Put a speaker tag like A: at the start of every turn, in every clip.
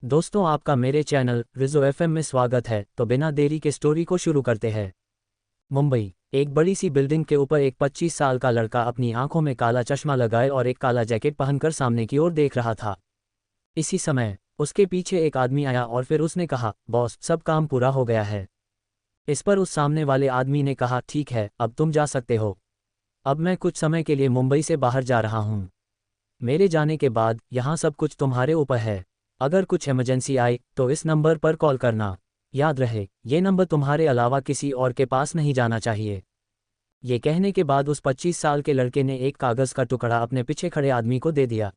A: दोस्तों, आपका मेरे चैनल रिजो एफएम में स्वागत है। तो बिना देरी के स्टोरी को शुरू करते हैं। मुंबई, एक बड़ी सी बिल्डिंग के ऊपर एक 25 साल का लड़का अपनी आंखों में काला चश्मा लगाए और एक काला जैकेट पहनकर सामने की ओर देख रहा था। इसी समय उसके पीछे एक आदमी आया और फिर उसने कहा, बॉस, सब काम पूरा हो गया है। इस पर उस सामने वाले आदमी ने कहा, ठीक है, अब तुम जा सकते हो। अब मैं कुछ समय के लिए मुंबई से बाहर जा रहा हूँ। मेरे जाने के बाद यहाँ सब कुछ तुम्हारे ऊपर है। अगर कुछ इमरजेंसी आए तो इस नंबर पर कॉल करना। याद रहे, ये नंबर तुम्हारे अलावा किसी और के पास नहीं जाना चाहिए। ये कहने के बाद उस 25 साल के लड़के ने एक कागज़ का टुकड़ा अपने पीछे खड़े आदमी को दे दिया।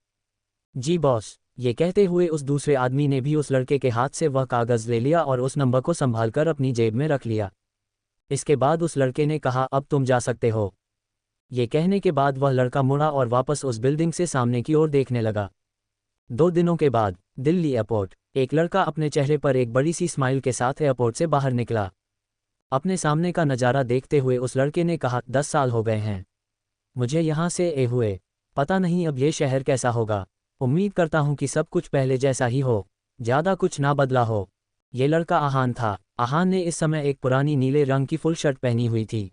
A: जी बॉस, ये कहते हुए उस दूसरे आदमी ने भी उस लड़के के हाथ से वह कागज़ ले लिया और उस नंबर को संभालकर अपनी जेब में रख लिया। इसके बाद उस लड़के ने कहा, अब तुम जा सकते हो। ये कहने के बाद वह लड़का मुड़ा और वापस उस बिल्डिंग से सामने की ओर देखने लगा। 2 दिनों के बाद दिल्ली एयरपोर्ट, एक लड़का अपने चेहरे पर एक बड़ी सी स्माइल के साथ एयरपोर्ट से बाहर निकला। अपने सामने का नज़ारा देखते हुए उस लड़के ने कहा, 10 साल हो गए हैं मुझे यहाँ से हुए। पता नहीं अब ये शहर कैसा होगा। उम्मीद करता हूँ कि सब कुछ पहले जैसा ही हो, ज़्यादा कुछ ना बदला हो। ये लड़का आहान था। आहान ने इस समय एक पुरानी नीले रंग की फुल शर्ट पहनी हुई थी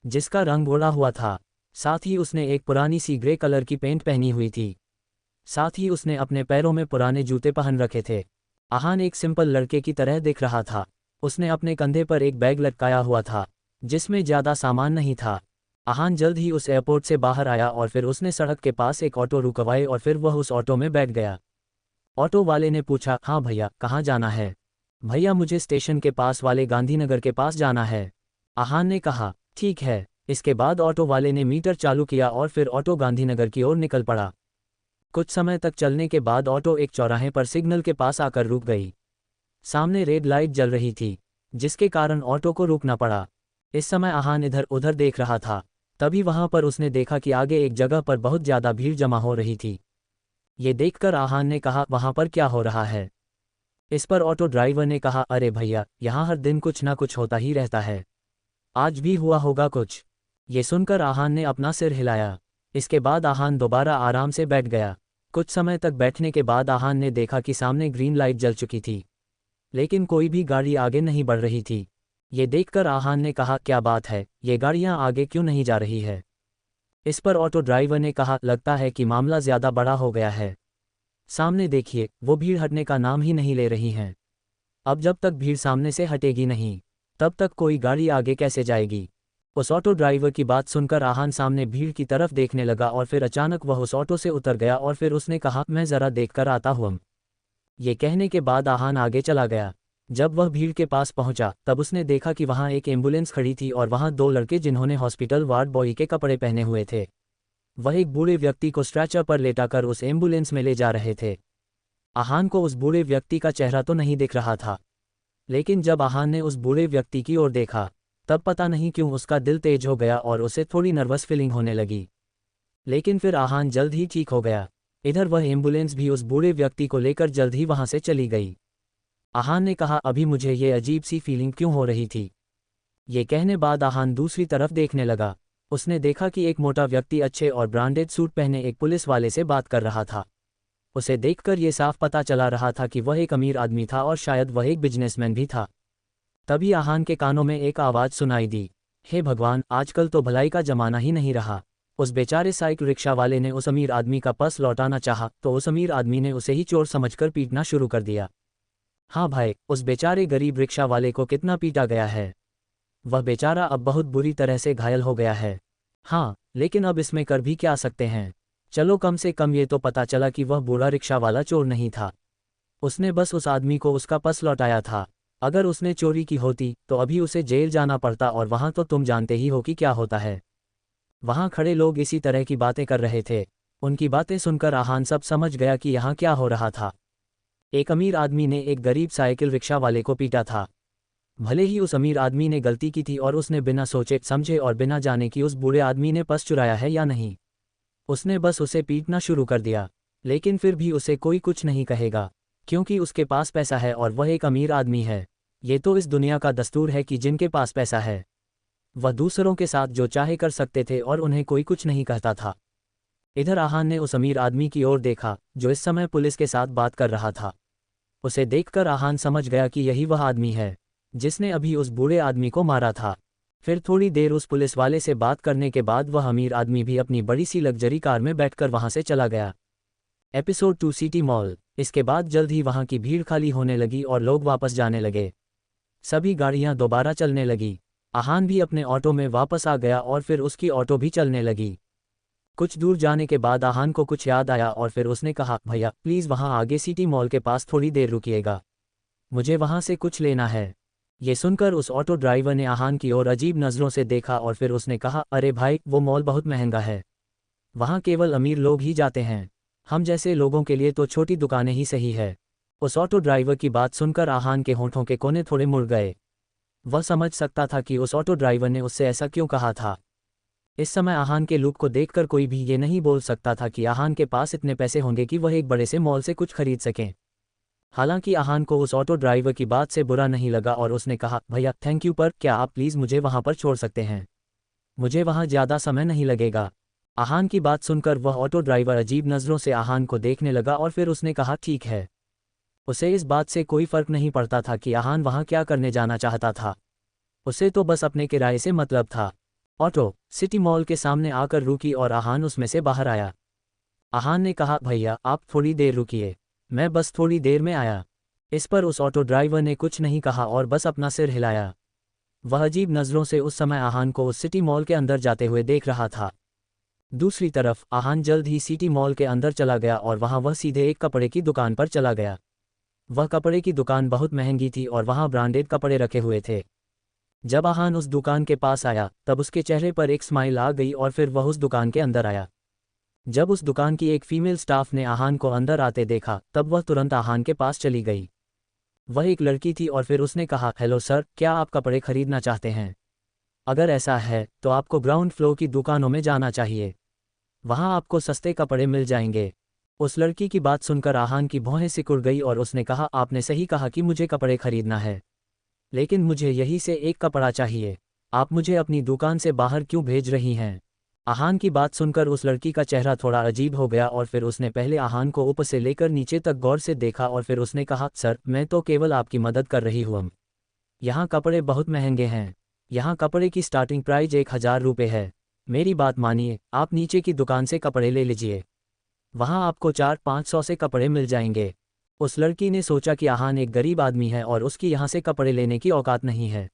A: जिसका रंग उड़ा हुआ था। साथ ही उसने एक पुरानी सी ग्रे कलर की पेंट पहनी हुई थी। साथ ही उसने अपने पैरों में पुराने जूते पहन रखे थे। आहान एक सिंपल लड़के की तरह दिख रहा था। उसने अपने कंधे पर एक बैग लटकाया हुआ था जिसमें ज़्यादा सामान नहीं था। आहान जल्द ही उस एयरपोर्ट से बाहर आया और फिर उसने सड़क के पास एक ऑटो रुकवाए और फिर वह उस ऑटो में बैठ गया। ऑटो वाले ने पूछा, हाँ भैया, कहाँ जाना है? भैया, मुझे स्टेशन के पास वाले गांधीनगर के पास जाना है। आहान ने कहा, ठीक है। इसके बाद ऑटो वाले ने मीटर चालू किया और फिर ऑटो गांधीनगर की ओर निकल पड़ा। कुछ समय तक चलने के बाद ऑटो एक चौराहे पर सिग्नल के पास आकर रुक गई। सामने रेड लाइट जल रही थी जिसके कारण ऑटो को रुकना पड़ा। इस समय आहान इधर उधर देख रहा था। तभी वहां पर उसने देखा कि आगे एक जगह पर बहुत ज़्यादा भीड़ जमा हो रही थी। ये देखकर आहान ने कहा, वहां पर क्या हो रहा है? इस पर ऑटो ड्राइवर ने कहा, अरे भैया, यहाँ हर दिन कुछ ना कुछ होता ही रहता है। आज भी हुआ होगा कुछ। ये सुनकर आहान ने अपना सिर हिलाया। इसके बाद आहान दोबारा आराम से बैठ गया। कुछ समय तक बैठने के बाद आहान ने देखा कि सामने ग्रीन लाइट जल चुकी थी लेकिन कोई भी गाड़ी आगे नहीं बढ़ रही थी। ये देखकर आहान ने कहा, क्या बात है, ये गाड़ियां आगे क्यों नहीं जा रही है? इस पर ऑटो ड्राइवर ने कहा, लगता है कि मामला ज़्यादा बड़ा हो गया है। सामने देखिए, वो भीड़ हटने का नाम ही नहीं ले रही हैं। अब जब तक भीड़ सामने से हटेगी नहीं तब तक कोई गाड़ी आगे कैसे जाएगी? उस ऑटो ड्राइवर की बात सुनकर आहान सामने भीड़ की तरफ देखने लगा और फिर अचानक वह उस ऑटो से उतर गया और फिर उसने कहा, मैं ज़रा देखकर आता हूँ। ये कहने के बाद आहान आगे चला गया। जब वह भीड़ के पास पहुंचा तब उसने देखा कि वहां एक एम्बुलेंस खड़ी थी और वहां 2 लड़के जिन्होंने हॉस्पिटल वार्ड बॉय के कपड़े पहने हुए थे वह एक बूढ़े व्यक्ति को स्ट्रेचर पर लेटाकर उस एम्बुलेंस में ले जा रहे थे। आहान को उस बूढ़े व्यक्ति का चेहरा तो नहीं दिख रहा था, लेकिन जब आहान ने उस बूढ़े व्यक्ति की ओर देखा तब पता नहीं क्यों उसका दिल तेज हो गया और उसे थोड़ी नर्वस फीलिंग होने लगी। लेकिन फिर आहान जल्द ही ठीक हो गया। इधर वह एम्बुलेंस भी उस बूढ़े व्यक्ति को लेकर जल्द ही वहां से चली गई। आहान ने कहा, अभी मुझे ये अजीब सी फीलिंग क्यों हो रही थी? ये कहने बाद आहान दूसरी तरफ देखने लगा। उसने देखा कि एक मोटा व्यक्ति अच्छे और ब्रांडेड सूट पहने एक पुलिस वाले से बात कर रहा था। उसे देखकर ये साफ पता चला रहा था कि वह एक अमीर आदमी था और शायद वह एक बिजनेसमैन भी था। तभी आहान के कानों में एक आवाज़ सुनाई दी, हे भगवान, आजकल तो भलाई का जमाना ही नहीं रहा। उस बेचारे साइकिल रिक्शा वाले ने उस अमीर आदमी का पर्स लौटाना चाहा तो उस अमीर आदमी ने उसे ही चोर समझकर पीटना शुरू कर दिया। हाँ भाई, उस बेचारे गरीब रिक्शा वाले को कितना पीटा गया है। वह बेचारा अब बहुत बुरी तरह से घायल हो गया है। हाँ, लेकिन अब इसमें कर भी क्या सकते हैं। चलो, कम से कम ये तो पता चला कि वह बूढ़ा रिक्शा वाला चोर नहीं था। उसने बस उस आदमी को उसका पर्स लौटाया था। अगर उसने चोरी की होती तो अभी उसे जेल जाना पड़ता और वहां तो तुम जानते ही हो कि क्या होता है। वहां खड़े लोग इसी तरह की बातें कर रहे थे। उनकी बातें सुनकर आहान सब समझ गया कि यहाँ क्या हो रहा था। एक अमीर आदमी ने एक गरीब साइकिल रिक्शा वाले को पीटा था। भले ही उस अमीर आदमी ने गलती की थी और उसने बिना सोचे समझे और बिना जाने कि उस बूढ़े आदमी ने पर्स चुराया है या नहीं, उसने बस उसे पीटना शुरू कर दिया। लेकिन फिर भी उसे कोई कुछ नहीं कहेगा क्योंकि उसके पास पैसा है और वह एक अमीर आदमी है। ये तो इस दुनिया का दस्तूर है कि जिनके पास पैसा है वह दूसरों के साथ जो चाहे कर सकते थे और उन्हें कोई कुछ नहीं कहता था। इधर आहान ने उस अमीर आदमी की ओर देखा जो इस समय पुलिस के साथ बात कर रहा था। उसे देखकर आहान समझ गया कि यही वह आदमी है जिसने अभी उस बूढ़े आदमी को मारा था। फिर थोड़ी देर उस पुलिस वाले से बात करने के बाद वह अमीर आदमी भी अपनी बड़ी सी लग्जरी कार में बैठकर वहां से चला गया। Episode 2 city mall. इसके बाद जल्द ही वहां की भीड़ खाली होने लगी और लोग वापस जाने लगे। सभी गाड़ियां दोबारा चलने लगी। आहान भी अपने ऑटो में वापस आ गया और फिर उसकी ऑटो भी चलने लगी। कुछ दूर जाने के बाद आहान को कुछ याद आया और फिर उसने कहा, भैया प्लीज़ वहाँ आगे सिटी मॉल के पास थोड़ी देर रुकिएगा, मुझे वहाँ से कुछ लेना है। ये सुनकर उस ऑटो ड्राइवर ने आहान की ओर अजीब नज़रों से देखा और फिर उसने कहा, अरे भाई वो मॉल बहुत महंगा है, वहाँ केवल अमीर लोग ही जाते हैं, हम जैसे लोगों के लिए तो छोटी दुकानें ही सही है। उस ऑटो ड्राइवर की बात सुनकर आहान के होंठों के कोने थोड़े मुड़ गए। वह समझ सकता था कि उस ऑटो ड्राइवर ने उससे ऐसा क्यों कहा था। इस समय आहान के लुक को देखकर कोई भी ये नहीं बोल सकता था कि आहान के पास इतने पैसे होंगे कि वह एक बड़े से मॉल से कुछ खरीद सकें। हालांकि आहान को उस ऑटो ड्राइवर की बात से बुरा नहीं लगा और उसने कहा, भैया थैंक यू, पर क्या आप प्लीज़ मुझे वहां पर छोड़ सकते हैं, मुझे वहां ज़्यादा समय नहीं लगेगा। आहान की बात सुनकर वह ऑटो ड्राइवर अजीब नज़रों से आहान को देखने लगा और फिर उसने कहा, ठीक है। उसे इस बात से कोई फर्क नहीं पड़ता था कि आहान वहां क्या करने जाना चाहता था, उसे तो बस अपने किराए से मतलब था। ऑटो सिटी मॉल के सामने आकर रुकी और आहान उसमें से बाहर आया। आहान ने कहा, भैया आप थोड़ी देर रुकिए, मैं बस थोड़ी देर में आया। इस पर उस ऑटो ड्राइवर ने कुछ नहीं कहा और बस अपना सिर हिलाया। वह अजीब नज़रों से उस समय आहान को उस सिटी मॉल के अंदर जाते हुए देख रहा था। दूसरी तरफ आहान जल्द ही सिटी मॉल के अंदर चला गया और वहां वह सीधे एक कपड़े की दुकान पर चला गया। वह कपड़े की दुकान बहुत महंगी थी और वहां ब्रांडेड कपड़े रखे हुए थे। जब आहान उस दुकान के पास आया तब उसके चेहरे पर एक स्माइल आ गई और फिर वह उस दुकान के अंदर आया। जब उस दुकान की एक फीमेल स्टाफ ने आहान को अंदर आते देखा तब वह तुरंत आहान के पास चली गई। वह एक लड़की थी और फिर उसने कहा, हेलो सर, क्या आप कपड़े खरीदना चाहते हैं? अगर ऐसा है तो आपको ग्राउंड फ्लोर की दुकानों में जाना चाहिए, वहां आपको सस्ते कपड़े मिल जाएंगे। उस लड़की की बात सुनकर आहान की भौहें सिकुड़ गई और उसने कहा, आपने सही कहा कि मुझे कपड़े खरीदना है, लेकिन मुझे यहीं से एक कपड़ा चाहिए, आप मुझे अपनी दुकान से बाहर क्यों भेज रही हैं? आहान की बात सुनकर उस लड़की का चेहरा थोड़ा अजीब हो गया और फिर उसने पहले आहान को ऊपर से लेकर नीचे तक गौर से देखा और फिर उसने कहा, सर मैं तो केवल आपकी मदद कर रही हूँ, यहाँ कपड़े बहुत महंगे हैं, यहाँ कपड़े की स्टार्टिंग प्राइस 1000 रुपये है, मेरी बात मानिए, आप नीचे की दुकान से कपड़े ले लीजिए, वहाँ आपको 400-500 से कपड़े मिल जाएंगे। उस लड़की ने सोचा कि आहान एक गरीब आदमी है और उसकी यहाँ से कपड़े लेने की औकात नहीं है,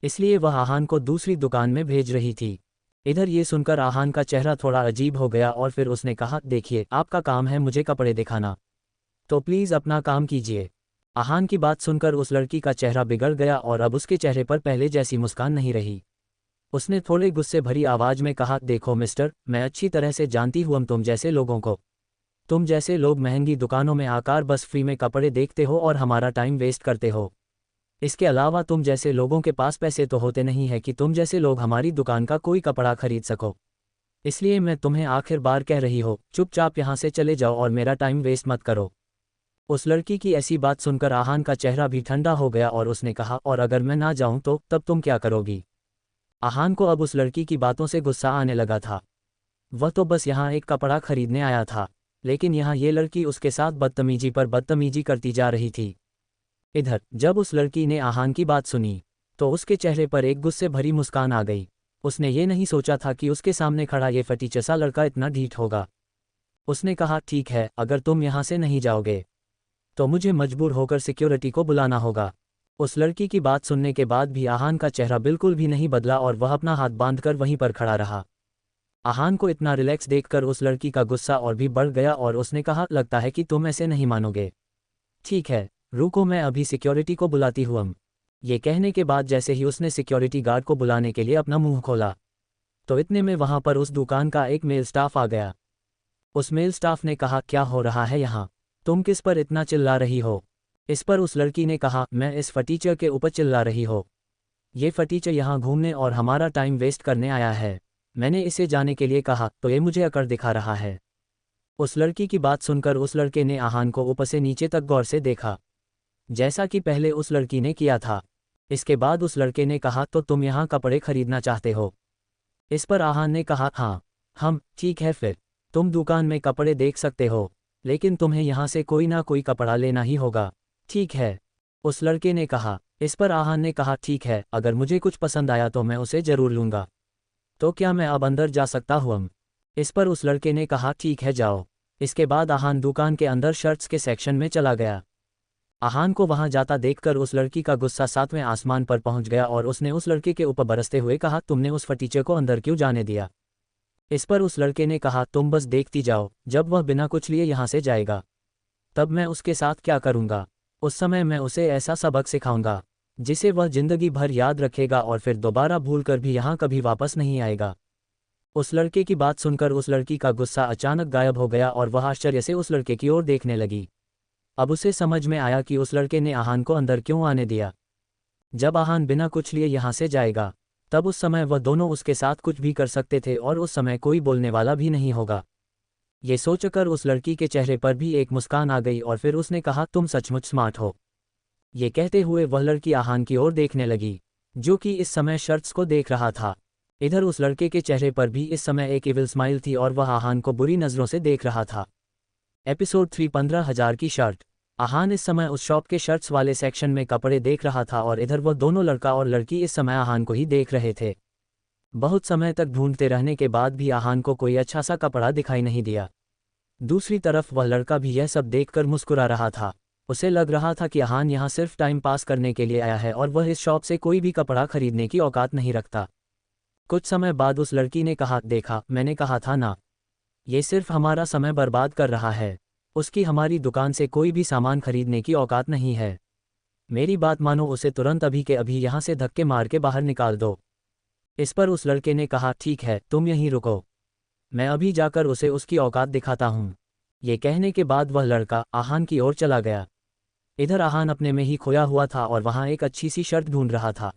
A: इसलिए वह आहान को दूसरी दुकान में भेज रही थी। इधर ये सुनकर आहान का चेहरा थोड़ा अजीब हो गया और फिर उसने कहा, देखिए आपका काम है मुझे कपड़े दिखाना, तो प्लीज़ अपना काम कीजिए। आहान की बात सुनकर उस लड़की का चेहरा बिगड़ गया और अब उसके चेहरे पर पहले जैसी मुस्कान नहीं रही। उसने थोड़े गुस्से भरी आवाज़ में कहा, देखो मिस्टर, मैं अच्छी तरह से जानती हूँ तुम जैसे लोगों को, तुम जैसे लोग महंगी दुकानों में आकर बस फ्री में कपड़े देखते हो और हमारा टाइम वेस्ट करते हो। इसके अलावा तुम जैसे लोगों के पास पैसे तो होते नहीं है कि तुम जैसे लोग हमारी दुकान का कोई कपड़ा खरीद सको। इसलिए मैं तुम्हें आखिर बार कह रही हो, चुपचाप यहाँ से चले जाओ और मेरा टाइम वेस्ट मत करो। उस लड़की की ऐसी बात सुनकर आहान का चेहरा भी ठंडा हो गया और उसने कहा, और अगर मैं ना जाऊं तो तब तुम क्या करोगी? आहान को अब उस लड़की की बातों से गुस्सा आने लगा था। वह तो बस यहाँ एक कपड़ा खरीदने आया था, लेकिन यहाँ ये लड़की उसके साथ बदतमीजी पर बदतमीजी करती जा रही थी। इधर जब उस लड़की ने आहान की बात सुनी तो उसके चेहरे पर एक गुस्से भरी मुस्कान आ गई। उसने ये नहीं सोचा था कि उसके सामने खड़ा ये फटीचसा लड़का इतना ढीठ होगा। उसने कहा, ठीक है, अगर तुम यहाँ से नहीं जाओगे तो मुझे मजबूर होकर सिक्योरिटी को बुलाना होगा। उस लड़की की बात सुनने के बाद भी आहान का चेहरा बिल्कुल भी नहीं बदला और वह अपना हाथ बांधकर वहीं पर खड़ा रहा। आहान को इतना रिलैक्स देखकर उस लड़की का गुस्सा और भी बढ़ गया और उसने कहा, लगता है कि तुम ऐसे नहीं मानोगे, ठीक है रुको, मैं अभी सिक्योरिटी को बुलाती हूँ। ये कहने के बाद जैसे ही उसने सिक्योरिटी गार्ड को बुलाने के लिए अपना मुंह खोला तो इतने में वहां पर उस दुकान का एक मेल स्टाफ आ गया। उस मेल स्टाफ ने कहा, क्या हो रहा है यहाँ, तुम किस पर इतना चिल्ला रही हो? इस पर उस लड़की ने कहा, मैं इस फटीचर के ऊपर चिल्ला रही हो, ये फटीचर यहाँ घूमने और हमारा टाइम वेस्ट करने आया है, मैंने इसे जाने के लिए कहा तो ये मुझे अकड़ दिखा रहा है। उस लड़की की बात सुनकर उस लड़के ने आहान को ऊपर से नीचे तक गौर से देखा, जैसा कि पहले उस लड़की ने किया था। इसके बाद उस लड़के ने कहा, तो तुम यहाँ कपड़े खरीदना चाहते हो? इस पर आहान ने कहा, हाँ हम, ठीक है फिर तुम दुकान में कपड़े देख सकते हो, लेकिन तुम्हें यहाँ से कोई ना कोई कपड़ा लेना ही होगा, ठीक है, उस लड़के ने कहा। इस पर आहान ने कहा, ठीक है, अगर मुझे कुछ पसंद आया तो मैं उसे जरूर लूँगा। तो क्या मैं अब अंदर जा सकता हूँ? इस पर उस लड़के ने कहा, ठीक है, जाओ। इसके बाद आहान दुकान के अंदर शर्ट्स के सेक्शन में चला गया। आहान को वहां जाता देखकर उस लड़की का गुस्सा 7वें आसमान पर पहुंच गया और उसने उस लड़के के ऊपर बरसते हुए कहा, तुमने उस फटीचे को अंदर क्यों जाने दिया? इस पर उस लड़के ने कहा, तुम बस देखती जाओ, जब वह बिना कुछ लिए यहाँ से जाएगा तब मैं उसके साथ क्या करूँगा। उस समय मैं उसे ऐसा सबक सिखाऊंगा जिसे वह जिंदगी भर याद रखेगा और फिर दोबारा भूल कर भी यहाँ कभी वापस नहीं आएगा। उस लड़के की बात सुनकर उस लड़की का गुस्सा अचानक गायब हो गया और वह आश्चर्य से उस लड़के की ओर देखने लगी। अब उसे समझ में आया कि उस लड़के ने आहान को अंदर क्यों आने दिया। जब आहान बिना कुछ लिए यहाँ से जाएगा तब उस समय वह दोनों उसके साथ कुछ भी कर सकते थे और उस समय कोई बोलने वाला भी नहीं होगा। ये सोचकर उस लड़की के चेहरे पर भी एक मुस्कान आ गई और फिर उसने कहा, तुम सचमुच स्मार्ट हो। ये कहते हुए वह लड़की आहान की ओर देखने लगी, जो कि इस समय शर्ट्स को देख रहा था। इधर उस लड़के के चेहरे पर भी इस समय एक इविल स्माइल थी और वह आहान को बुरी नज़रों से देख रहा था। एपिसोड 3 15,000 की शर्ट। आहान इस समय उस शॉप के शर्ट्स वाले सेक्शन में कपड़े देख रहा था और इधर वह दोनों लड़का और लड़की इस समय आहान को ही देख रहे थे। बहुत समय तक ढूंढते रहने के बाद भी आहान को कोई अच्छा सा कपड़ा दिखाई नहीं दिया। दूसरी तरफ वह लड़का भी यह सब देखकर मुस्कुरा रहा था। उसे लग रहा था कि आहान यहाँ सिर्फ टाइम पास करने के लिए आया है और वह इस शॉप से कोई भी कपड़ा खरीदने की औकात नहीं रखता। कुछ समय बाद उस लड़की ने कहा, देखा, मैंने कहा था ना, ये सिर्फ हमारा समय बर्बाद कर रहा है। उसकी हमारी दुकान से कोई भी सामान खरीदने की औकात नहीं है। मेरी बात मानो, उसे तुरंत अभी के अभी यहाँ से धक्के मार के बाहर निकाल दो। इस पर उस लड़के ने कहा, ठीक है, तुम यहीं रुको, मैं अभी जाकर उसे उसकी औकात दिखाता हूँ। ये कहने के बाद वह लड़का आहान की ओर चला गया। इधर आहान अपने में ही खोया हुआ था और वहाँ एक अच्छी सी शर्ट ढूंढ रहा था।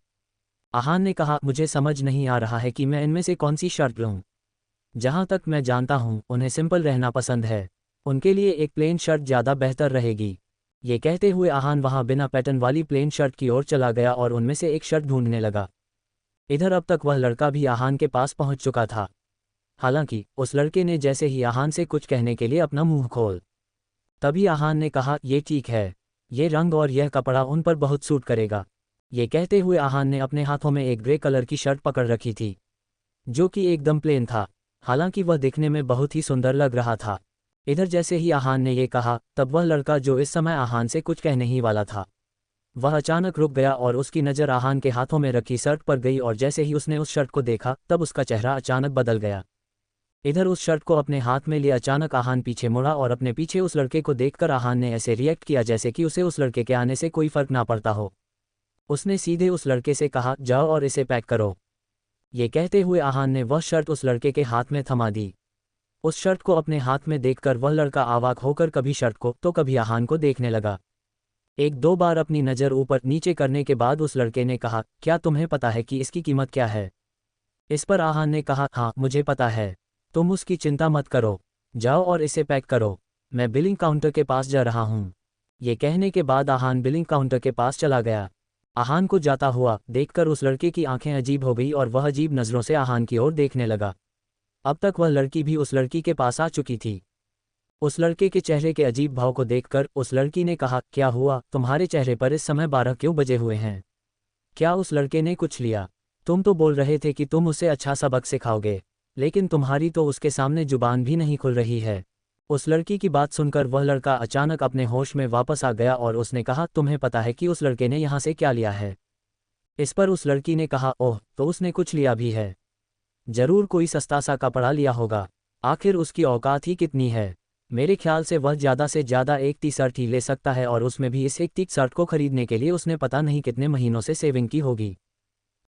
A: आहान ने कहा, मुझे समझ नहीं आ रहा है कि मैं इनमें से कौन सी शर्ट लूँ। जहाँ तक मैं जानता हूँ उन्हें सिंपल रहना पसंद है, उनके लिए एक प्लेन शर्ट ज़्यादा बेहतर रहेगी। ये कहते हुए आहान वहाँ बिना पैटर्न वाली प्लेन शर्ट की ओर चला गया और उनमें से एक शर्ट ढूंढने लगा। इधर अब तक वह लड़का भी आहान के पास पहुँच चुका था। हालांकि उस लड़के ने जैसे ही आहान से कुछ कहने के लिए अपना मुंह खोल, तभी आहान ने कहा, ये ठीक है, ये रंग और यह कपड़ा उन पर बहुत सूट करेगा। ये कहते हुए आहान ने अपने हाथों में एक ग्रे कलर की शर्ट पकड़ रखी थी, जो कि एकदम प्लेन था। हालांकि वह दिखने में बहुत ही सुंदर लग रहा था। इधर जैसे ही आहान ने ये कहा तब वह लड़का जो इस समय आहान से कुछ कहने ही वाला था, वह अचानक रुक गया और उसकी नज़र आहान के हाथों में रखी शर्ट पर गई और जैसे ही उसने उस शर्ट को देखा तब उसका चेहरा अचानक बदल गया। इधर उस शर्ट को अपने हाथ में लिए अचानक आहान पीछे मुड़ा और अपने पीछे उस लड़के को देखकर आहान ने ऐसे रिएक्ट किया जैसे कि उसे उस लड़के के आने से कोई फर्क ना पड़ता हो। उसने सीधे उस लड़के से कहा, जाओ और इसे पैक करो। ये कहते हुए आहान ने वह शर्ट उस लड़के के हाथ में थमा दी। उस शर्ट को अपने हाथ में देखकर वह लड़का अवाक होकर कभी शर्ट को तो कभी आहान को देखने लगा। एक दो बार अपनी नज़र ऊपर नीचे करने के बाद उस लड़के ने कहा, क्या तुम्हें पता है कि इसकी कीमत क्या है? इस पर आहान ने कहा, हाँ, मुझे पता है, तुम उसकी चिंता मत करो, जाओ और इसे पैक करो, मैं बिलिंग काउंटर के पास जा रहा हूँ। ये कहने के बाद आहान बिलिंग काउंटर के पास चला गया। आहान को जाता हुआ देखकर उस लड़के की आंखें अजीब हो गई और वह अजीब नज़रों से आहान की ओर देखने लगा। अब तक वह लड़की भी उस लड़की के पास आ चुकी थी। उस लड़के के चेहरे के अजीब भाव को देखकर उस लड़की ने कहा, क्या हुआ, तुम्हारे चेहरे पर इस समय 12 क्यों बजे हुए हैं? क्या उस लड़के ने कुछ लिया? तुम तो बोल रहे थे कि तुम उसे अच्छा सबक सिखाओगे, लेकिन तुम्हारी तो उसके सामने जुबान भी नहीं खुल रही है। उस लड़की की बात सुनकर वह लड़का अचानक अपने होश में वापस आ गया और उसने कहा, तुम्हें पता है कि उस लड़के ने यहाँ से क्या लिया है? इस पर उस लड़की ने कहा, ओह, तो उसने कुछ लिया भी है, जरूर कोई सस्ता सा कपड़ा लिया होगा। आखिर उसकी औकात ही कितनी है? मेरे ख्याल से वह ज़्यादा से ज़्यादा एक टी शर्ट ही ले सकता है और उसमें भी इस एक टी शर्ट को खरीदने के लिए उसने पता नहीं कितने महीनों से सेविंग की होगी।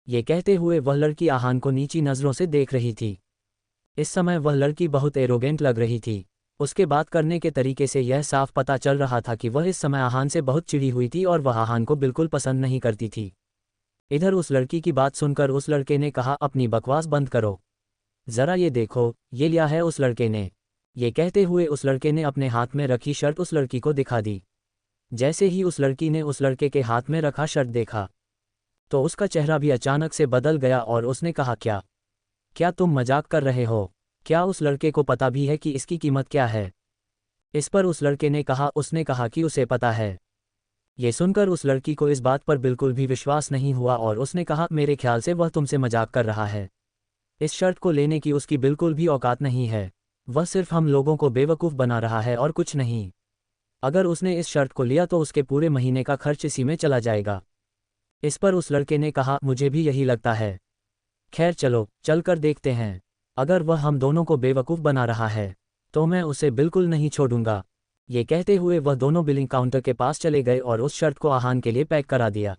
A: ये कहते हुए वह लड़की आहान को नीची नज़रों से देख रही थी। इस समय वह लड़की बहुत एरोगेंट लग रही थी। उसके बात करने के तरीके से यह साफ पता चल रहा था कि वह इस समय आहान से बहुत चिढ़ी हुई थी और वह आहान को बिल्कुल पसंद नहीं करती थी। इधर उस लड़की की बात सुनकर उस लड़के ने कहा, अपनी बकवास बंद करो, ज़रा ये देखो, ये लिया है उस लड़के ने। ये कहते हुए उस लड़के ने अपने हाथ में रखी शर्ट उस लड़की को दिखा दी। जैसे ही उस लड़की ने उस लड़के के हाथ में रखा शर्ट देखा तो उसका चेहरा भी अचानक से बदल गया और उसने कहा, क्या क्या तुम मजाक कर रहे हो? क्या उस लड़के को पता भी है कि इसकी कीमत क्या है? इस पर उस लड़के ने कहा, उसने कहा कि उसे पता है। ये सुनकर उस लड़की को इस बात पर बिल्कुल भी विश्वास नहीं हुआ और उसने कहा, मेरे ख्याल से वह तुमसे मजाक कर रहा है। इस शर्ट को लेने की उसकी बिल्कुल भी औकात नहीं है। वह सिर्फ हम लोगों को बेवकूफ़ बना रहा है और कुछ नहीं। अगर उसने इस शर्ट को लिया तो उसके पूरे महीने का खर्च इसी में चला जाएगा। इस पर उस लड़के ने कहा, मुझे भी यही लगता है। खैर चलो, चलकर देखते हैं। अगर वह हम दोनों को बेवकूफ़ बना रहा है तो मैं उसे बिल्कुल नहीं छोड़ूंगा। ये कहते हुए वह दोनों बिलिंग काउंटर के पास चले गए और उस शर्ट को आहान के लिए पैक करा दिया।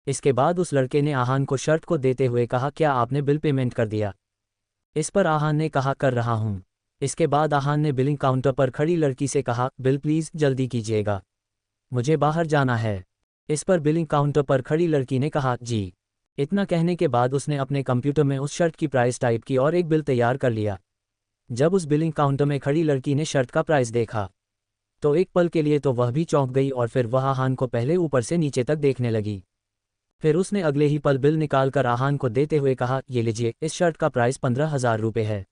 A: इसके बाद उस लड़के ने आहान को शर्ट को देते हुए कहा, क्या आपने बिल पेमेंट कर दिया? इस पर आहान ने कहा, कर रहा हूँ। इसके बाद आहान ने बिलिंग काउंटर पर खड़ी लड़की से कहा, बिल प्लीज़ जल्दी कीजिएगा, मुझे बाहर जाना है। इस पर बिलिंग काउंटर पर खड़ी लड़की ने कहा, जी। इतना कहने के बाद उसने अपने कंप्यूटर में उस शर्ट की प्राइस टाइप की और एक बिल तैयार कर लिया। जब उस बिलिंग काउंटर में खड़ी लड़की ने शर्ट का प्राइस देखा तो एक पल के लिए तो वह भी चौंक गई और फिर वह आहान को पहले ऊपर से नीचे तक देखने लगी। फिर उसने अगले ही पल बिल निकालकर आहान को देते हुए कहा, ये लीजिए, इस शर्ट का प्राइस 15,000 रुपये है।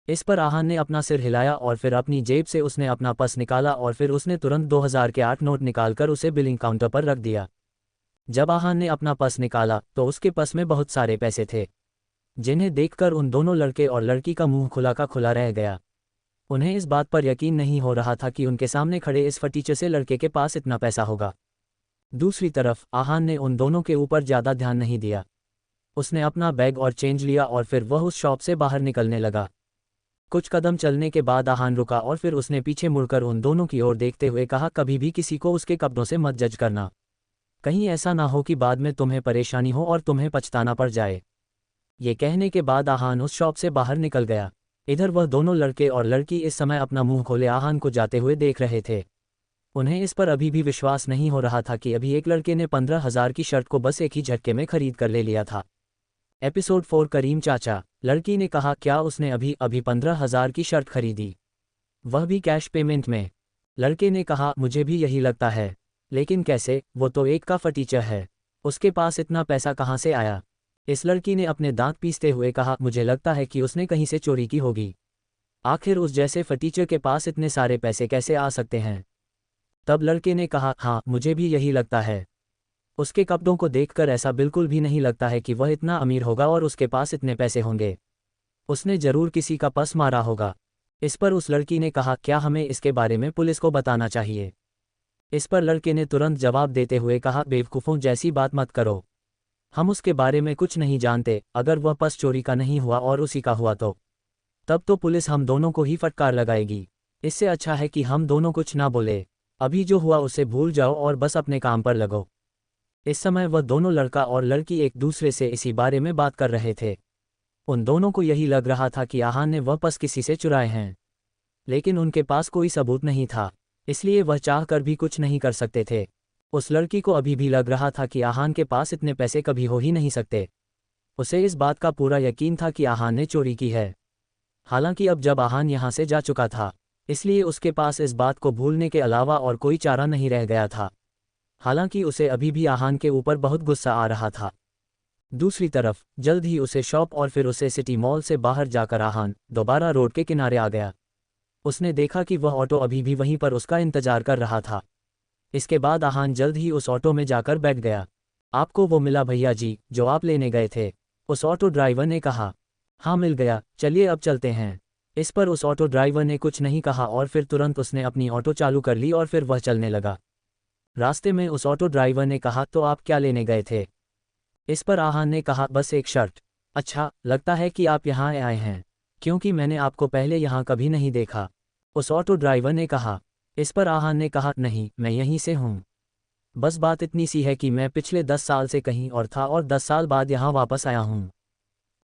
A: इस पर आहान ने अपना सिर हिलाया और फिर अपनी जेब से उसने अपना पर्स निकाला और फिर उसने तुरंत 2000 के 8 नोट निकालकर उसे बिलिंग काउंटर पर रख दिया। जब आहान ने अपना पर्स निकाला तो उसके पर्स में बहुत सारे पैसे थे, जिन्हें देखकर उन दोनों लड़के और लड़की का मुंह खुला का खुला रह गया। उन्हें इस बात पर यकीन नहीं हो रहा था कि उनके सामने खड़े इस फटीचे से लड़के के पास इतना पैसा होगा। दूसरी तरफ आहान ने उन दोनों के ऊपर ज़्यादा ध्यान नहीं दिया। उसने अपना बैग और चेंज लिया और फिर वह उस शॉप से बाहर निकलने लगा। कुछ कदम चलने के बाद आहान रुका और फिर उसने पीछे मुड़कर उन दोनों की ओर देखते हुए कहा, कभी भी किसी को उसके कपड़ों से मत जज करना। कहीं ऐसा ना हो कि बाद में तुम्हें परेशानी हो और तुम्हें पछताना पड़ जाए। ये कहने के बाद आहान उस शॉप से बाहर निकल गया। इधर वह दोनों लड़के और लड़की इस समय अपना मुंह खोले आहान को जाते हुए देख रहे थे। उन्हें इस पर अभी भी विश्वास नहीं हो रहा था कि अभी एक लड़के ने 15,000 की शर्ट को बस एक ही झटके में खरीद कर ले लिया था। एपिसोड 4 करीम चाचा। लड़की ने कहा, क्या उसने अभी 15,000 की शर्ट खरीदी, वह भी कैश पेमेंट में? लड़के ने कहा, मुझे भी यही लगता है, लेकिन कैसे, वो तो एक का फटीचर है, उसके पास इतना पैसा कहाँ से आया? इस लड़की ने अपने दांत पीसते हुए कहा, मुझे लगता है कि उसने कहीं से चोरी की होगी। आखिर उस जैसे फटीचर के पास इतने सारे पैसे कैसे आ सकते हैं? तब लड़के ने कहा, हाँ मुझे भी यही लगता है। उसके कपड़ों को देखकर ऐसा बिल्कुल भी नहीं लगता है कि वह इतना अमीर होगा और उसके पास इतने पैसे होंगे। उसने जरूर किसी का पर्स मारा होगा। इस पर उस लड़की ने कहा, क्या हमें इसके बारे में पुलिस को बताना चाहिए? इस पर लड़के ने तुरंत जवाब देते हुए कहा, बेवकूफ़ों जैसी बात मत करो, हम उसके बारे में कुछ नहीं जानते। अगर वह पर्स चोरी का नहीं हुआ और उसी का हुआ तो तब तो पुलिस हम दोनों को ही फटकार लगाएगी। इससे अच्छा है कि हम दोनों कुछ ना बोले। अभी जो हुआ उसे भूल जाओ और बस अपने काम पर लगो। इस समय वह दोनों लड़का और लड़की एक दूसरे से इसी बारे में बात कर रहे थे। उन दोनों को यही लग रहा था कि आहान ने वह पर्स किसी से चुराए हैं, लेकिन उनके पास कोई सबूत नहीं था, इसलिए वह चाह कर भी कुछ नहीं कर सकते थे। उस लड़की को अभी भी लग रहा था कि आहान के पास इतने पैसे कभी हो ही नहीं सकते। उसे इस बात का पूरा यकीन था कि आहान ने चोरी की है। हालांकि अब जब आहान यहाँ से जा चुका था, इसलिए उसके पास इस बात को भूलने के अलावा और कोई चारा नहीं रह गया था। हालांकि उसे अभी भी आहान के ऊपर बहुत गुस्सा आ रहा था। दूसरी तरफ जल्द ही उसे शॉप और फिर उसे सिटी मॉल से बाहर जाकर आहान दोबारा रोड के किनारे आ गया। उसने देखा कि वह ऑटो अभी भी वहीं पर उसका इंतजार कर रहा था। इसके बाद आहान जल्द ही उस ऑटो में जाकर बैठ गया। आपको वो मिला भैया जी जो आप लेने गए थे? उस ऑटो ड्राइवर ने कहा। हाँ मिल गया, चलिए अब चलते हैं। इस पर उस ऑटो ड्राइवर ने कुछ नहीं कहा और फिर तुरंत उसने अपनी ऑटो चालू कर ली और फिर वह चलने लगा। रास्ते में उस ऑटो ड्राइवर ने कहा, तो आप क्या लेने गए थे? इस पर आहान ने कहा, बस एक शर्ट। अच्छा, लगता है कि आप यहाँ आए हैं, क्योंकि मैंने आपको पहले यहाँ कभी नहीं देखा, उस ऑटो ड्राइवर ने कहा। इस पर आहान ने कहा, नहीं मैं यहीं से हूँ, बस बात इतनी सी है कि मैं पिछले 10 साल से कहीं और था और 10 साल बाद यहाँ वापस आया हूँ।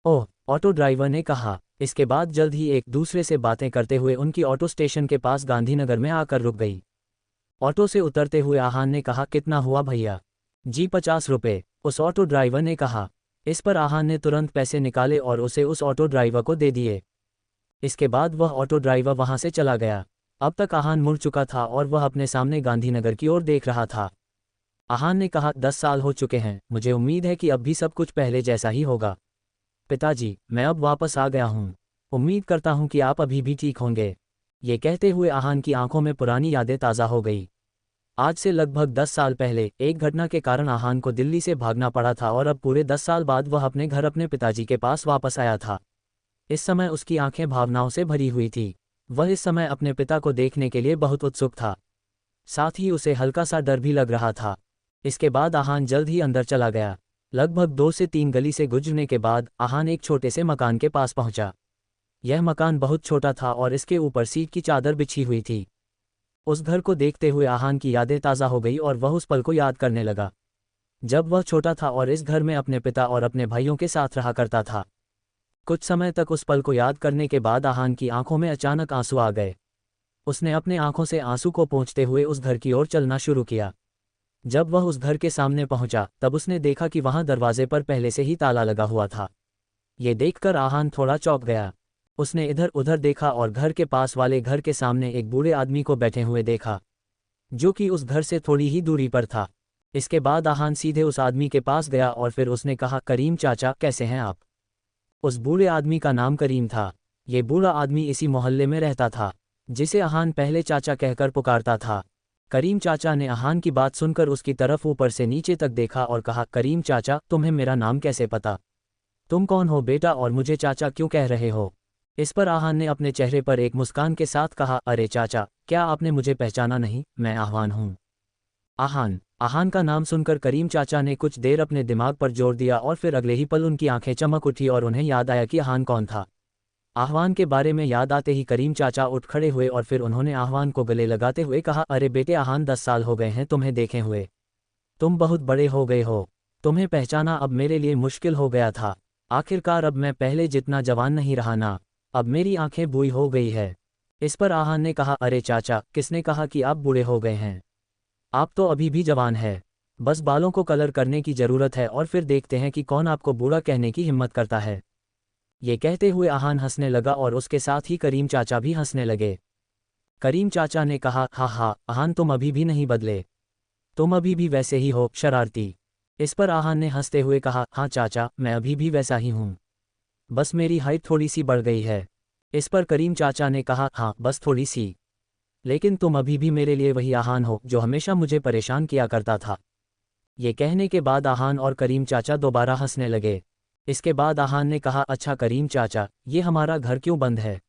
A: ओह, ऑटो ड्राइवर ने कहा। इसके बाद जल्द ही एक दूसरे से बातें करते हुए उनकी ऑटो स्टेशन के पास गांधीनगर में आकर रुक गई। ऑटो से उतरते हुए आहान ने कहा, कितना हुआ भैया? जी 50 रुपये, उस ऑटो ड्राइवर ने कहा। इस पर आहान ने तुरंत पैसे निकाले और उसे उस ऑटो ड्राइवर को दे दिए। इसके बाद वह ऑटो ड्राइवर वहां से चला गया। अब तक आहान मुड़ चुका था और वह अपने सामने गांधीनगर की ओर देख रहा था। आहान ने कहा, 10 साल हो चुके हैं, मुझे उम्मीद है कि अब भी सब कुछ पहले जैसा ही होगा। पिताजी, मैं अब वापस आ गया हूँ, उम्मीद करता हूँ कि आप अभी भी ठीक होंगे। ये कहते हुए आहान की आंखों में पुरानी यादें ताज़ा हो गई। आज से लगभग 10 साल पहले एक घटना के कारण आहान को दिल्ली से भागना पड़ा था और अब पूरे 10 साल बाद वह अपने घर अपने पिताजी के पास वापस आया था। इस समय उसकी आंखें भावनाओं से भरी हुई थी। वह इस समय अपने पिता को देखने के लिए बहुत उत्सुक था। साथ ही उसे हल्का सा डर भी लग रहा था। इसके बाद आहान जल्द ही अंदर चला गया। लगभग 2 से 3 गली से गुजरने के बाद आहान एक छोटे से मकान के पास पहुंचा। यह मकान बहुत छोटा था और इसके ऊपर सीट की चादर बिछी हुई थी। उस घर को देखते हुए आहान की यादें ताज़ा हो गई और वह उस पल को याद करने लगा जब वह छोटा था और इस घर में अपने पिता और अपने भाइयों के साथ रहा करता था। कुछ समय तक उस पल को याद करने के बाद आहान की आंखों में अचानक आंसू आ गए। उसने अपने आंखों से आंसू को पोंछते हुए उस घर की ओर चलना शुरू किया। जब वह उस घर के सामने पहुंचा तब उसने देखा कि वहां दरवाजे पर पहले से ही ताला लगा हुआ था। ये देखकर आहान थोड़ा चौंक गया। उसने इधर उधर देखा और घर के पास वाले घर के सामने एक बूढ़े आदमी को बैठे हुए देखा, जो कि उस घर से थोड़ी ही दूरी पर था। इसके बाद आहान सीधे उस आदमी के पास गया और फिर उसने कहा, करीम चाचा, कैसे हैं आप? उस बूढ़े आदमी का नाम करीम था। ये बूढ़ा आदमी इसी मोहल्ले में रहता था, जिसे आहान पहले चाचा कहकर पुकारता था। करीम चाचा ने आहान की बात सुनकर उसकी तरफ ऊपर से नीचे तक देखा और कहा, करीम चाचा, तुम्हें मेरा नाम कैसे पता? तुम कौन हो बेटा और मुझे चाचा क्यों कह रहे हो? इस पर आहान ने अपने चेहरे पर एक मुस्कान के साथ कहा, अरे चाचा, क्या आपने मुझे पहचाना नहीं? मैं आहान हूँ। आहान का नाम सुनकर करीम चाचा ने कुछ देर अपने दिमाग पर जोर दिया और फिर अगले ही पल उनकी आंखें चमक उठी और उन्हें याद आया कि आहान कौन था। आह्वान के बारे में याद आते ही करीम चाचा उठ खड़े हुए और फिर उन्होंने आह्वान को गले लगाते हुए कहा, अरे बेटे आहान, 10 साल हो गए हैं तुम्हें देखे हुए। तुम बहुत बड़े हो गए हो। तुम्हें पहचाना अब मेरे लिए मुश्किल हो गया था। आखिरकार अब मैं पहले जितना जवान नहीं रहा ना। अब मेरी आंखें बूढ़ी हो गई है। इस पर आहान ने कहा, अरे चाचा, किसने कहा कि आप बूढ़े हो गए हैं? आप तो अभी भी जवान है। बस बालों को कलर करने की जरूरत है और फिर देखते हैं कि कौन आपको बूढ़ा कहने की हिम्मत करता है। ये कहते हुए आहान हंसने लगा और उसके साथ ही करीम चाचा भी हंसने लगे। करीम चाचा ने कहा, हाँ हाँ आहान, तुम अभी भी नहीं बदले। तुम अभी भी वैसे ही हो, शरारती। इस पर आहान ने हंसते हुए कहा, हाँ चाचा, मैं अभी भी वैसा ही हूँ। बस मेरी हाइट थोड़ी सी बढ़ गई है। इस पर करीम चाचा ने कहा, हाँ बस थोड़ी सी। लेकिन तुम अभी भी मेरे लिए वही आहान हो जो हमेशा मुझे परेशान किया करता था। ये कहने के बाद आहान और करीम चाचा दोबारा हंसने लगे। इसके बाद आहान ने कहा, अच्छा करीम चाचा, ये हमारा घर क्यों बंद है?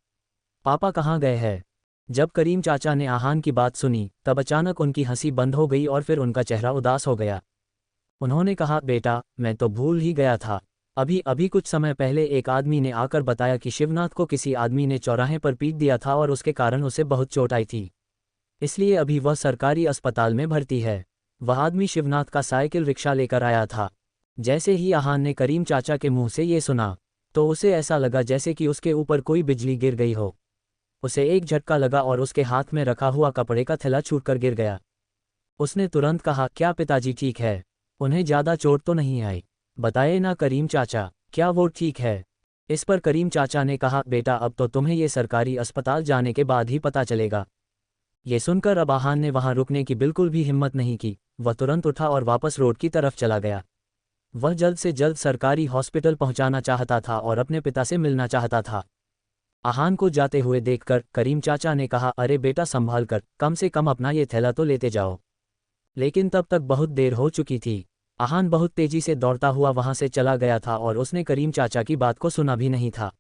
A: पापा कहाँ गए हैं? जब करीम चाचा ने आहान की बात सुनी तब अचानक उनकी हंसी बंद हो गई और फिर उनका चेहरा उदास हो गया। उन्होंने कहा, बेटा, मैं तो भूल ही गया था। अभी कुछ समय पहले एक आदमी ने आकर बताया कि शिवनाथ को किसी आदमी ने चौराहे पर पीट दिया था और उसके कारण उसे बहुत चोट आई थी। इसलिए अभी वह सरकारी अस्पताल में भर्ती है। वह आदमी शिवनाथ का साइकिल रिक्शा लेकर आया था। जैसे ही आहान ने करीम चाचा के मुंह से ये सुना तो उसे ऐसा लगा जैसे कि उसके ऊपर कोई बिजली गिर गई हो। उसे एक झटका लगा और उसके हाथ में रखा हुआ कपड़े का थैला छूटकर गिर गया। उसने तुरंत कहा, क्या पिताजी ठीक है? उन्हें ज़्यादा चोट तो नहीं आई? बताए ना करीम चाचा, क्या वो ठीक है? इस पर करीम चाचा ने कहा, बेटा, अब तो तुम्हें ये सरकारी अस्पताल जाने के बाद ही पता चलेगा। ये सुनकर अब आहान ने वहां रुकने की बिल्कुल भी हिम्मत नहीं की। वह तुरंत उठा और वापस रोड की तरफ चला गया। वह जल्द से जल्द सरकारी हॉस्पिटल पहुंचाना चाहता था और अपने पिता से मिलना चाहता था। आहान को जाते हुए देखकर करीम चाचा ने कहा, अरे बेटा, संभाल कर, कम से कम अपना ये थैला तो लेते जाओ। लेकिन तब तक बहुत देर हो चुकी थी। आहान बहुत तेजी से दौड़ता हुआ वहां से चला गया था और उसने करीम चाचा की बात को सुना भी नहीं था।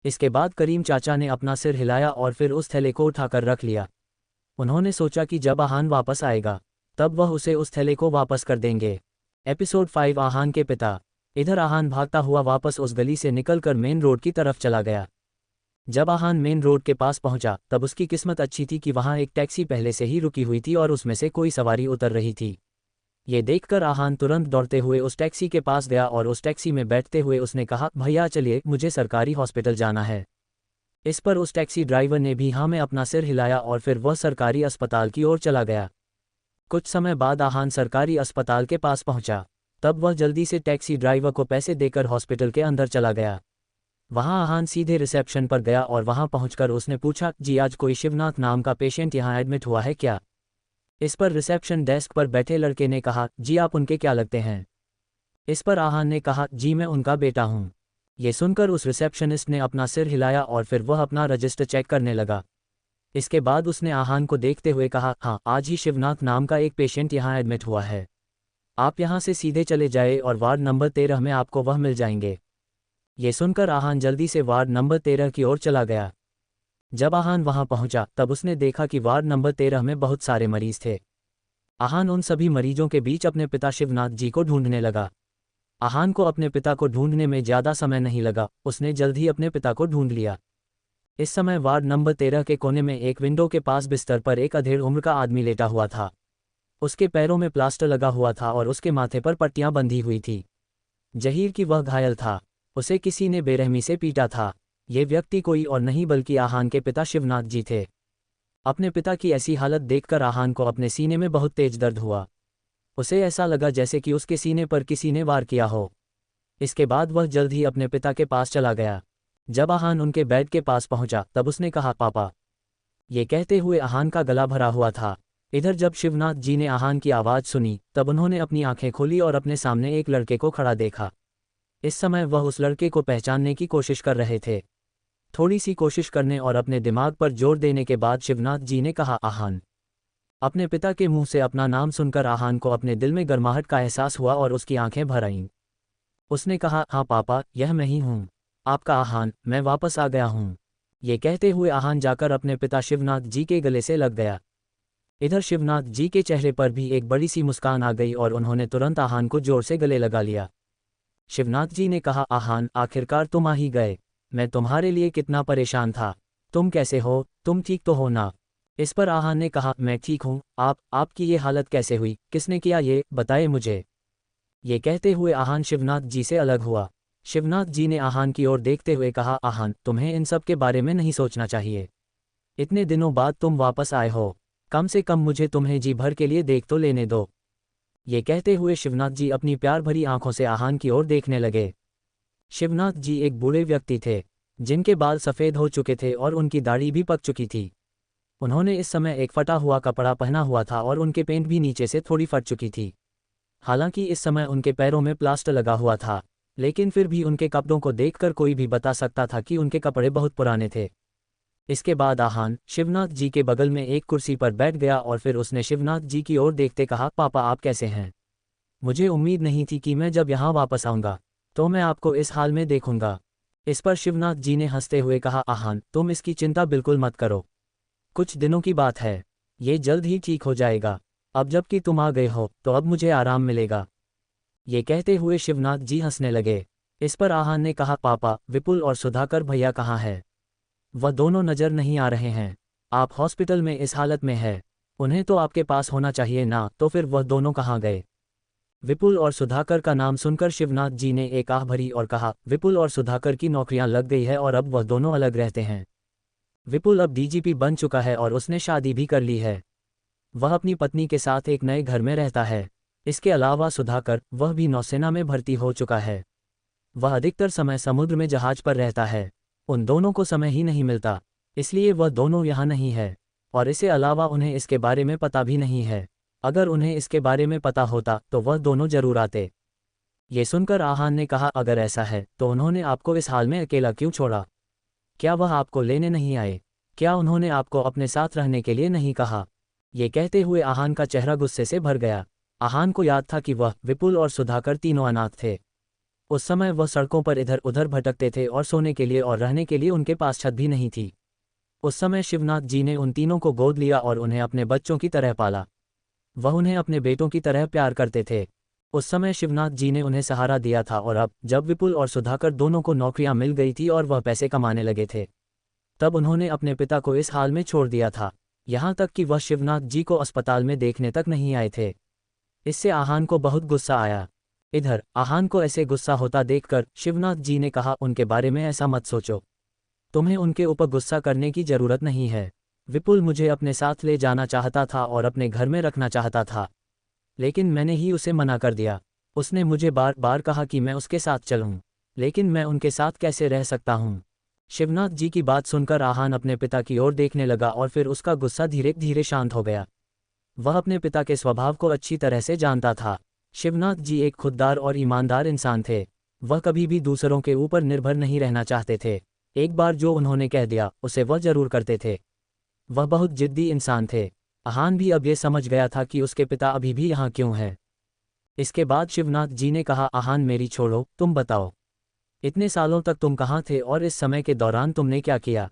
A: इसके बाद करीम चाचा ने अपना सिर हिलाया और फिर उस थैले को उठाकर रख लिया। उन्होंने सोचा कि जब आहान वापस आएगा तब वह उसे उस थैले को वापस कर देंगे। एपिसोड 5, आहान के पिता। इधर आहान भागता हुआ वापस उस गली से निकलकर मेन रोड की तरफ चला गया। जब आहान मेन रोड के पास पहुंचा तब उसकी किस्मत अच्छी थी कि वहां एक टैक्सी पहले से ही रुकी हुई थी और उसमें से कोई सवारी उतर रही थी। ये देखकर आहान तुरंत दौड़ते हुए उस टैक्सी के पास गया और उस टैक्सी में बैठते हुए उसने कहा, भैया चलिए, मुझे सरकारी हॉस्पिटल जाना है। इस पर उस टैक्सी ड्राइवर ने भी हाँ में अपना सिर हिलाया और फिर वह सरकारी अस्पताल की ओर चला गया। कुछ समय बाद आहान सरकारी अस्पताल के पास पहुंचा। तब वह जल्दी से टैक्सी ड्राइवर को पैसे देकर हॉस्पिटल के अंदर चला गया। वहां आहान सीधे रिसेप्शन पर गया और वहां पहुंचकर उसने पूछा, जी आज कोई शिवनाथ नाम का पेशेंट यहां एडमिट हुआ है क्या? इस पर रिसेप्शन डेस्क पर बैठे लड़के ने कहा, जी आप उनके क्या लगते हैं? इस पर आहान ने कहा, जी मैं उनका बेटा हूं। ये सुनकर उस रिसेप्शनिस्ट ने अपना सिर हिलाया और फिर वह अपना रजिस्टर चेक करने लगा। इसके बाद उसने आहान को देखते हुए कहा, हाँ, आज ही शिवनाथ नाम का एक पेशेंट यहाँ एडमिट हुआ है। आप यहाँ से सीधे चले जाए और वार्ड नंबर 13 में आपको वह मिल जाएंगे। ये सुनकर आहान जल्दी से वार्ड नंबर 13 की ओर चला गया। जब आहान वहां पहुंचा तब उसने देखा कि वार्ड नंबर 13 में बहुत सारे मरीज थे। आहान उन सभी मरीजों के बीच अपने पिता शिवनाथ जी को ढूंढने लगा। आहान को अपने पिता को ढूंढने में ज़्यादा समय नहीं लगा, उसने जल्द ही अपने पिता को ढूंढ लिया। इस समय वार्ड नंबर 13 के कोने में एक विंडो के पास बिस्तर पर एक अधेड़ उम्र का आदमी लेटा हुआ था। उसके पैरों में प्लास्टर लगा हुआ था और उसके माथे पर पट्टियां बंधी हुई थी। जहीर की वह घायल था, उसे किसी ने बेरहमी से पीटा था। ये व्यक्ति कोई और नहीं बल्कि आहान के पिता शिवनाथ जी थे। अपने पिता की ऐसी हालत देखकर आहान को अपने सीने में बहुत तेज दर्द हुआ। उसे ऐसा लगा जैसे कि उसके सीने पर किसी ने वार किया हो। इसके बाद वह जल्द ही अपने पिता के पास चला गया। जब आहान उनके बेड के पास पहुंचा तब उसने कहा, पापा। ये कहते हुए आहान का गला भरा हुआ था। इधर जब शिवनाथ जी ने आहान की आवाज़ सुनी तब उन्होंने अपनी आंखें खोली और अपने सामने एक लड़के को खड़ा देखा। इस समय वह उस लड़के को पहचानने की कोशिश कर रहे थे। थोड़ी सी कोशिश करने और अपने दिमाग पर जोर देने के बाद शिवनाथ जी ने कहा, आहान। अपने पिता के मुंह से अपना नाम सुनकर आहान को अपने दिल में गर्माहट का एहसास हुआ और उसकी आंखें भर आईं। उसने कहा, हाँ पापा, यह मैं ही हूँ, आपका आहान, मैं वापस आ गया हूँ। ये कहते हुए आहान जाकर अपने पिता शिवनाथ जी के गले से लग गया। इधर शिवनाथ जी के चेहरे पर भी एक बड़ी सी मुस्कान आ गई और उन्होंने तुरंत आहान को जोर से गले लगा लिया। शिवनाथ जी ने कहा, आहान, आखिरकार तुम आ ही गए। मैं तुम्हारे लिए कितना परेशान था। तुम कैसे हो? तुम ठीक तो हो ना? इस पर आहान ने कहा, मैं ठीक हूँ। आपकी ये हालत कैसे हुई? किसने किया ये? बताए मुझे। ये कहते हुए आहान शिवनाथ जी से अलग हुआ। शिवनाथ जी ने आहान की ओर देखते हुए कहा, आहान, तुम्हें इन सब के बारे में नहीं सोचना चाहिए। इतने दिनों बाद तुम वापस आए हो, कम से कम मुझे तुम्हें जी भर के लिए देख तो लेने दो। ये कहते हुए शिवनाथ जी अपनी प्यार भरी आंखों से आहान की ओर देखने लगे। शिवनाथ जी एक बूढ़े व्यक्ति थे, जिनके बाल सफ़ेद हो चुके थे और उनकी दाढ़ी भी पक चुकी थी। उन्होंने इस समय एक फटा हुआ कपड़ा पहना हुआ था और उनके पेंट भी नीचे से थोड़ी फट चुकी थी। हालांकि इस समय उनके पैरों में प्लास्टर लगा हुआ था, लेकिन फिर भी उनके कपड़ों को देखकर कोई भी बता सकता था कि उनके कपड़े बहुत पुराने थे। इसके बाद आहान शिवनाथ जी के बगल में एक कुर्सी पर बैठ गया और फिर उसने शिवनाथ जी की ओर देखते कहा, पापा, आप कैसे हैं? मुझे उम्मीद नहीं थी कि मैं जब यहाँ वापस आऊँगा तो मैं आपको इस हाल में देखूंगा। इस पर शिवनाथ जी ने हंसते हुए कहा, आहान, तुम इसकी चिंता बिल्कुल मत करो। कुछ दिनों की बात है, ये जल्द ही ठीक हो जाएगा। अब जबकि तुम आ गए हो तो अब मुझे आराम मिलेगा। ये कहते हुए शिवनाथ जी हंसने लगे। इस पर आहान ने कहा, पापा, विपुल और सुधाकर भैया कहाँ हैं? वह दोनों नज़र नहीं आ रहे हैं। आप हॉस्पिटल में इस हालत में है, उन्हें तो आपके पास होना चाहिए ना, तो फिर वह दोनों कहाँ गए? विपुल और सुधाकर का नाम सुनकर शिवनाथ जी ने एक आह भरी और कहा, विपुल और सुधाकर की नौकरियां लग गई है और अब वह दोनों अलग रहते हैं। विपुल अब डीजीपी बन चुका है और उसने शादी भी कर ली है। वह अपनी पत्नी के साथ एक नए घर में रहता है। इसके अलावा सुधाकर, वह भी नौसेना में भर्ती हो चुका है। वह अधिकतर समय समुद्र में जहाज पर रहता है। उन दोनों को समय ही नहीं मिलता, इसलिए वह दोनों यहाँ नहीं है। और इसके अलावा उन्हें इसके बारे में पता भी नहीं है। अगर उन्हें इसके बारे में पता होता तो वह दोनों जरूर आते। ये सुनकर आहान ने कहा, अगर ऐसा है तो उन्होंने आपको इस हाल में अकेला क्यों छोड़ा? क्या वह आपको लेने नहीं आए? क्या उन्होंने आपको अपने साथ रहने के लिए नहीं कहा? ये कहते हुए आहान का चेहरा गुस्से से भर गया। आहान को याद था कि वह, विपुल और सुधाकर तीनों अनाथ थे। उस समय वह सड़कों पर इधर उधर भटकते थे और सोने के लिए और रहने के लिए उनके पास छत भी नहीं थी। उस समय शिवनाथ जी ने उन तीनों को गोद लिया और उन्हें अपने बच्चों की तरह पाला। वह उन्हें अपने बेटों की तरह प्यार करते थे। उस समय शिवनाथ जी ने उन्हें सहारा दिया था और अब जब विपुल और सुधाकर दोनों को नौकरियां मिल गई थी और वह पैसे कमाने लगे थे, तब उन्होंने अपने पिता को इस हाल में छोड़ दिया था। यहाँ तक कि वह शिवनाथ जी को अस्पताल में देखने तक नहीं आए थे। इससे आहान को बहुत गुस्सा आया। इधर आहान को ऐसे गुस्सा होता देखकर शिवनाथ जी ने कहा, उनके बारे में ऐसा मत सोचो। तुम्हें उनके ऊपर गुस्सा करने की जरूरत नहीं है। विपुल मुझे अपने साथ ले जाना चाहता था और अपने घर में रखना चाहता था, लेकिन मैंने ही उसे मना कर दिया। उसने मुझे बार बार कहा कि मैं उसके साथ चलूं, लेकिन मैं उनके साथ कैसे रह सकता हूं? शिवनाथ जी की बात सुनकर आहान अपने पिता की ओर देखने लगा और फिर उसका गुस्सा धीरे धीरे शांत हो गया। वह अपने पिता के स्वभाव को अच्छी तरह से जानता था। शिवनाथ जी एक खुददार और ईमानदार इंसान थे। वह कभी भी दूसरों के ऊपर निर्भर नहीं रहना चाहते थे। एक बार जो उन्होंने कह दिया उसे वह जरूर करते थे। वह बहुत जिद्दी इंसान थे। आहान भी अब ये समझ गया था कि उसके पिता अभी भी यहाँ क्यों हैं। इसके बाद शिवनाथ जी ने कहा, आहान मेरी छोड़ो, तुम बताओ, इतने सालों तक तुम कहाँ थे और इस समय के दौरान तुमने क्या किया।